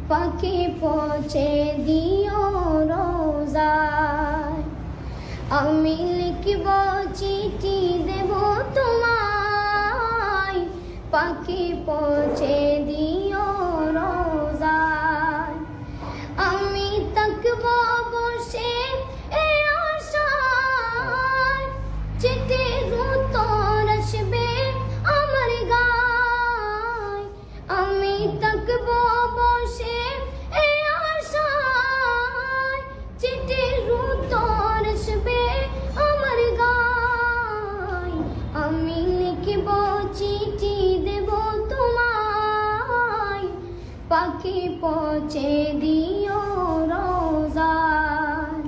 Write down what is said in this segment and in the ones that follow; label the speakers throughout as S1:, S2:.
S1: পাখি পৌঁছে দিও রোজায়। আমি লিখব চিঠি দেব তোমায়, পাখি পৌঁছে দিও রোজায়। আমি থাকব বসে এই আশায়, চিঠির উত্তর আসবে আমার গায়। আমি থাকব বসে এই আশায়, চিঠির উত্তর আসবে আমার গায়। আমি লিখব চিঠি দেব তোমায়, পাখি পৌঁছে দিও রোজায়।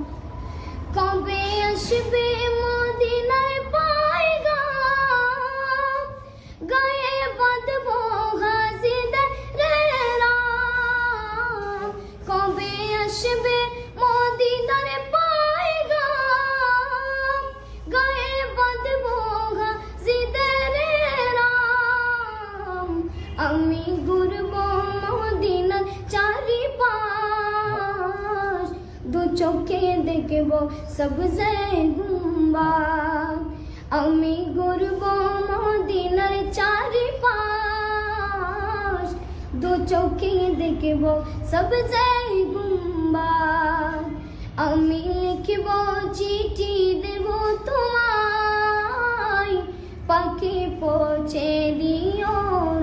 S1: কবে আসবে মদিনার পয়গাম, গায়ে বাঁধব গাজীদের রাম। কবে আসবে মদিনার পয়গাম, গায়ে বাঁধব গাজীদের রাম। আমি ঘুরব মদিনার চারিপাশ, দু চোখে দেখব সবজে গুম্বাদ। আমি ঘুরব মদিনার চারিপাশ, দু চোখে দেখব সবজে গুম্বাদ। আমি লিখব চিঠি দেব তোমায়, পাখি পৌঁছে দিও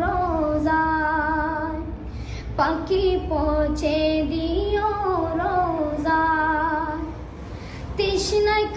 S1: রোজায়। পাখি পৌঁছে দিও রোজায়। তৃষ্ণায়